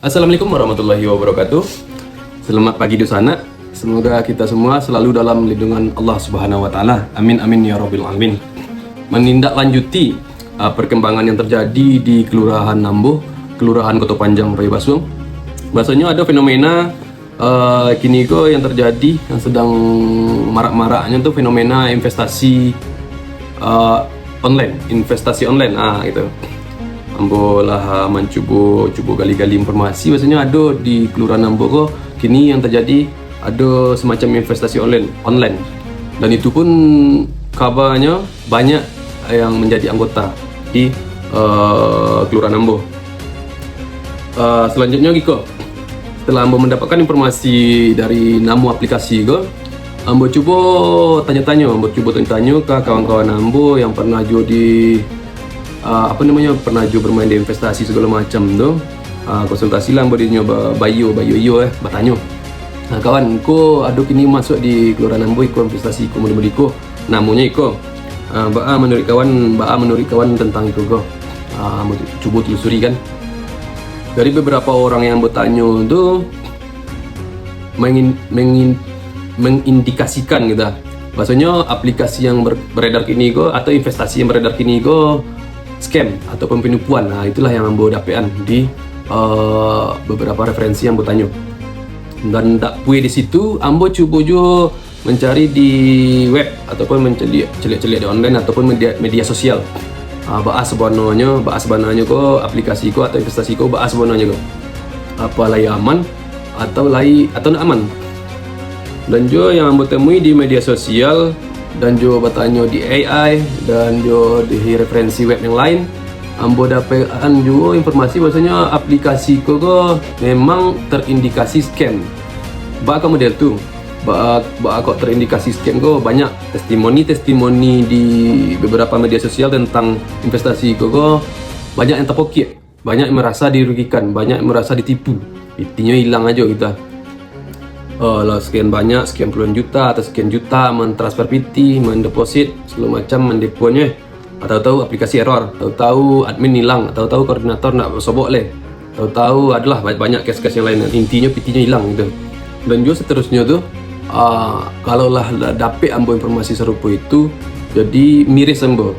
Assalamualaikum warahmatullahi wabarakatuh. Selamat pagi di sana. Semoga kita semua selalu dalam lindungan Allah Subhanahu wa taala. Amin amin ya rabbil alamin. Menindaklanjuti perkembangan yang terjadi di Kelurahan Nambo, Kelurahan Kota Panjang, Raya Basung. Bahasanya ada fenomena kini yang terjadi yang sedang marak-maraknya tuh fenomena investasi online, gitu. Ambo lah mencoba gali-gali informasi, biasanya ada di Kelurahan Nambo kok kini yang terjadi ada semacam investasi online dan itu pun kabarnya banyak yang menjadi anggota di Kelurahan Nambo. Selanjutnya setelah Ambo mendapatkan informasi dari nama aplikasi Ambo coba tanya-tanya ke kawan-kawan Ambo yang pernah pernah bermain di investasi segala macam tuh. Konsultasi lah Ambo dia nyoba bayo bertanya. Kawan ko ada kini masuk di Kelurahan Nambo investasi ko mudi namanya menurut kawan tentang itu Ambo coba telusuri kan. Dari beberapa orang yang bertanya tuh mengindikasikan gitu. Bahasanya aplikasi yang beredar kini atau investasi yang beredar kini scam ataupun penipuan. Nah, itulah yang Ambo dapatkan di beberapa referensi yang Ambo tanya. Dan tak puas di situ, Ambo coba juga mencari di web ataupun mencelik-celik di online ataupun media sosial. Bahas sebenarnya aplikasi atau investasi bahas sebenarnya apa lai aman atau nak aman. Dan juga yang Ambo temui di media sosial dan juga bertanya di AI dan juga di referensi web yang lain, Ambo dapatkan juga informasi bahwasanya aplikasi memang terindikasi scam. Bak model tu, kok terindikasi scam banyak testimoni di beberapa media sosial tentang investasi banyak yang terpokok, banyak yang merasa dirugikan, banyak yang merasa ditipu, intinya hilang aja kita. Sekian puluhan juta atau sekian juta mentransfer PT, mendeposit segala macam, mendeponya, tahu-tahu aplikasi error, tahu-tahu admin hilang, tahu-tahu koordinator nak sobok tahu-tahu adalah banyak kes-kes yang lain, intinya PT-nya hilang gitu. Dan juga seterusnya tuh kalaulah dapet Ambo informasi serupa itu, jadi miris Ambo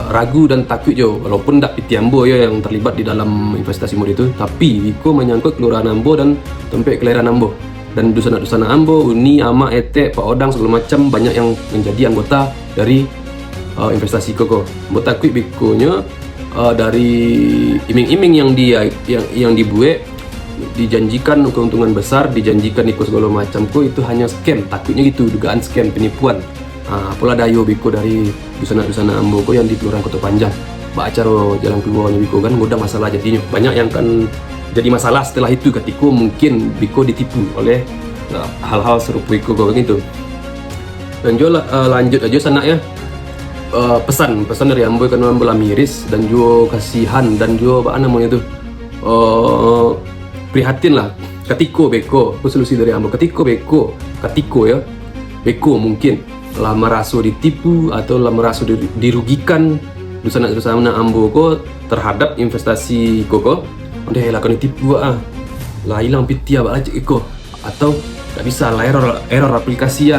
ragu dan takut walaupun tak PT Ambo yang terlibat di dalam investasi mode itu, tapi Iko menyangkut Kelurahan Ambo dan tempat kelahiran Ambo dan dusana-dusana Ambo, Uni, Ama, Etek, Pak Odang segala macam banyak yang menjadi anggota dari investasi Ambo takut Bikonya dari iming-iming yang dibuat, dijanjikan keuntungan besar, dijanjikan ikut segala macam itu hanya scam, takutnya gitu, dugaan scam, penipuan. Apalah dayo Biko dari dusana-dusana Ambo yang di Kelurahan Kota Panjang acara jalan keluarnya Biko kan mudah masalah jadinya, banyak yang kan jadi masalah setelah itu ketika mungkin Biko ditipu oleh hal-hal serupa Biko gitu. Dan juga lanjut aja sana ya, pesan dari Ambo karena Ambo lah miris dan juga kasihan dan juga prihatin lah ketika Beko, solusi dari Ambo ketika Beko mungkin lah merasa ditipu atau lah merasa dirugikan dusana Ambo terhadap investasi udah lakukan ditipu lah hilang PT aja atau tak bisa lah error aplikasi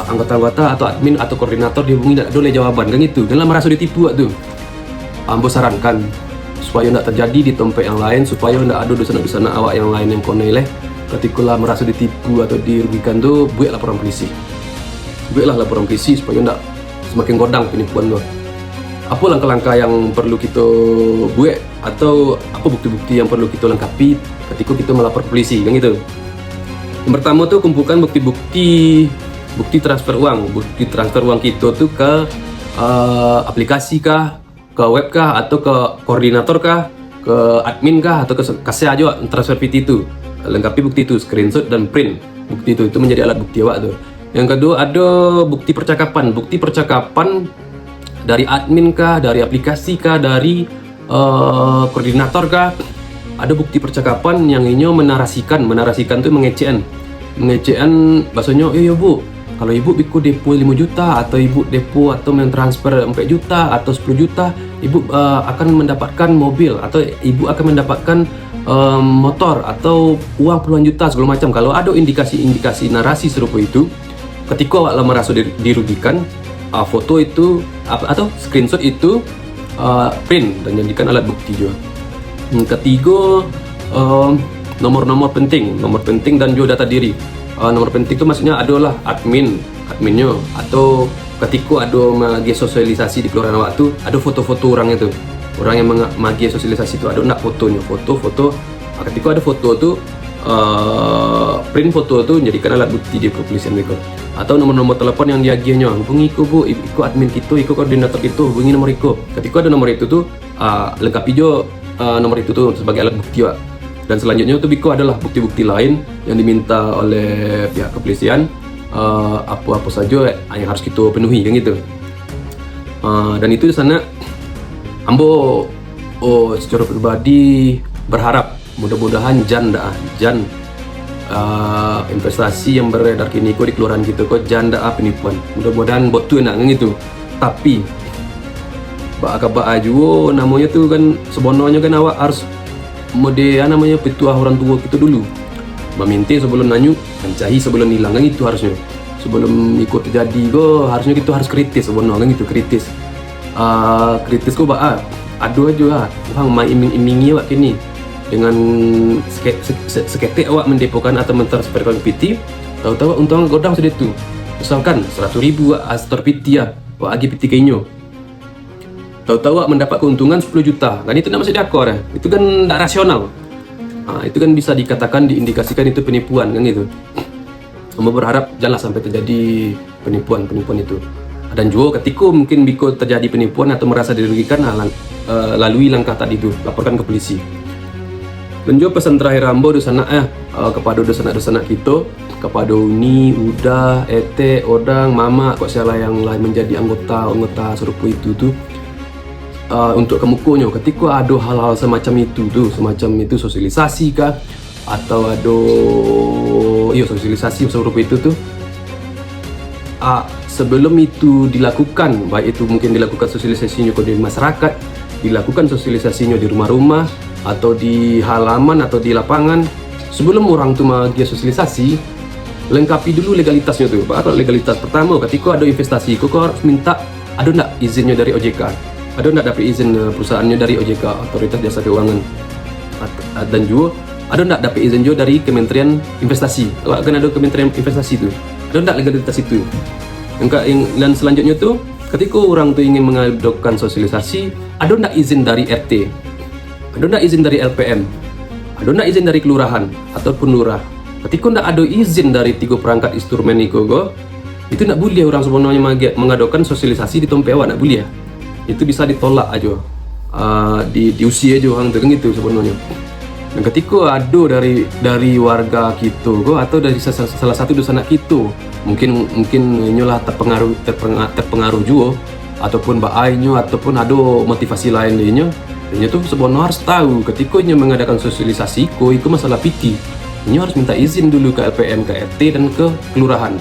anggota-anggota atau admin atau koordinator dihubungi tak ada jawaban kan gitu, dan lah merasa ditipu tuh. Ambo sarankan supaya tidak terjadi di tempat yang lain, supaya tidak ada dusana awak yang lain yang konel ketika lah merasa ditipu atau dirugikan tuh, buatlah laporan polisi supaya tidak semakin godang penipuan tuh. Apa langkah-langkah yang perlu kita buat atau apa bukti-bukti yang perlu kita lengkapi ketika kita melapor polisi kan gitu. Yang pertama tuh kumpulkan bukti transfer uang kita tuh ke aplikasi kah, ke web kah, atau ke koordinator kah, ke admin kah, atau ke kasih aja transfer PT itu. Lengkapi bukti itu, screenshot dan print bukti itu menjadi alat bukti awak tuh. Yang kedua ada bukti percakapan dari admin kah, dari aplikasi kah, dari koordinator kah. Ada bukti percakapan yang ini menarasikan tuh mengecekan bahasanya, Bu, kalau ibu Biko depo 5 juta atau ibu depo atau mentransfer 4 juta atau 10 juta, ibu akan mendapatkan mobil atau ibu akan mendapatkan motor atau uang puluhan juta segala macam. Kalau ada indikasi-indikasi narasi serupa itu, ketika awak merasa dirugikan, foto itu atau screenshot itu print dan jadikan alat bukti juga. Ketiga, nomor penting dan juga data diri. Nomor penting itu maksudnya adalah adminnya, atau ketika ada magi sosialisasi di kelurahan awak tu, ada foto-foto orang itu. Orang yang magi sosialisasi itu ada nak fotonya, foto. Ketika ada foto tu, print foto tu jadikan alat bukti di kepolisian mereka. Atau nomor telepon yang diagihnya, hubungi ko bu, iko admin kita, iko koordinator itu, hubungi nomor iko. Ketika ada nomor itu tu, lengkapi jo nomor itu tu sebagai alat bukti, Pak. Dan selanjutnya tu biko adalah bukti-bukti lain yang diminta oleh pihak kepolisian, apa-apa saja yang harus kita penuhi, kan gitu. Dan itu di sana ambo secara pribadi berharap mudah-mudahan investasi yang beredar kini di kelurahan kita janda penipuan. Mudah-mudahan bot tu enak gitu. Tapi bak juga namanya tu kan sebenarnya kan awak harus mode namanya petuah orang tua kita dulu. Meminta sebelum nanyu, mencahi sebelum hilang, kan itu harusnya. Sebelum ikut terjadi harusnya kita harus kritis sebenarnya, kan gitu, kritis. Kritis ada aja orang main iming-imingi awak kini dengan seketik awak mendepokan atau mentransferkan PT, tahu-tahu untung godang sudah itu. Misalkan 100.000 astor PT awak agi PT kainyo. Tahu-tahu awak mendapat keuntungan 10 juta. Kan itu nak masuk diakor ya. Itu kan tak rasional. Itu kan bisa dikatakan diindikasikan itu penipuan, kan gitu. Kamu berharap janganlah sampai terjadi penipuan itu. Dan juga ketika mungkin biko terjadi penipuan atau merasa dirugikan, lalui langkah tadi itu, laporkan ke polisi. Dan juga pesan terakhir Rambo di sana kepada dosa-dosa kita, kepada Uni, Uda, Ete, Odang, Mama, kok siapa yang lain menjadi anggota serupa itu tuh, untuk kemukunya ketika ada hal-hal semacam itu sosialisasi kah atau ada sosialisasi serupa itu tuh, sebelum itu dilakukan, baik itu mungkin dilakukan sosialisasinya di masyarakat, dilakukan sosialisasinya di rumah-rumah atau di halaman atau di lapangan, sebelum orang tuh magi sosialisasi, lengkapi dulu legalitasnya tuh. Kalau legalitas pertama, ketika ada investasi, kau harus minta ada ndak izinnya dari OJK, ada ndak dapat izin perusahaannya dari OJK, Otoritas Jasa Keuangan, dan juga ada ndak dapat izin juga dari Kementerian Investasi. Kalau akan ada Kementerian Investasi tuh, ada ndak legalitas itu. Dan selanjutnya tuh, ketika orang tuh ingin mengadakan sosialisasi, ada ndak izin dari RT, ada ndak izin dari LPM, ada ndak izin dari kelurahan ataupun lurah. Ketika ndak ada izin dari 3 perangkat instrumen itu ndak boleh orang sebenarnya mengadakan sosialisasi di tempat awak, ndak boleh. Itu bisa ditolak aja, diusir aja orang itu, kan gitu sebenarnya. Dan ketika ada dari warga kita atau dari salah satu dosa anak kita, mungkin nyolah terpengaruh juga, ataupun baainya, ataupun ada motivasi lain lainnya, dia tuh sebenarnya harus tahu ketika dia mengadakan sosialisasi itu masalah PT, dia harus minta izin dulu ke LPM, ke RT dan ke kelurahan.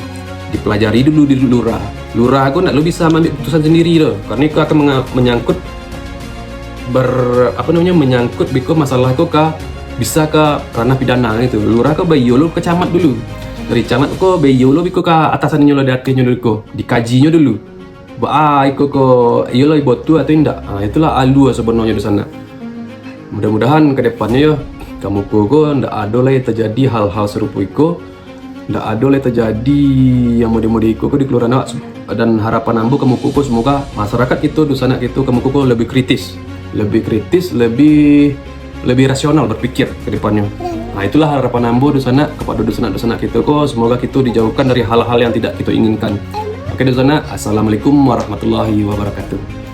Dipelajari dulu di lurah aku nak lo bisa ambil keputusan sendiri loh, karena itu akan menyangkut menyangkut biko masalah itu bisa ke ranah pidana gitu. Lurah ke bayo lo ke camat dulu, dari camat ko bayo lo biko ke atasannya lo datanya dulu ko dikajinya dulu iko ko iyo lo botu atau indak. Itulah alu sebenarnya di sana. Mudah-mudahan ke depannya ya kamu ko ndak ada lagi terjadi hal-hal serupa iko, ndak ada lagi terjadi yang mode-mode iko di kelurahan awak. Dan harapan ambo kamu ko semoga masyarakat itu dosa anak itu kamu ko lebih kritis, lebih rasional berpikir ke depannya. Itulah harapan ambo di sana kepada dosa anak kita ko, semoga kita dijauhkan dari hal-hal yang tidak kita inginkan. Oke di sana, assalamualaikum warahmatullahi wabarakatuh.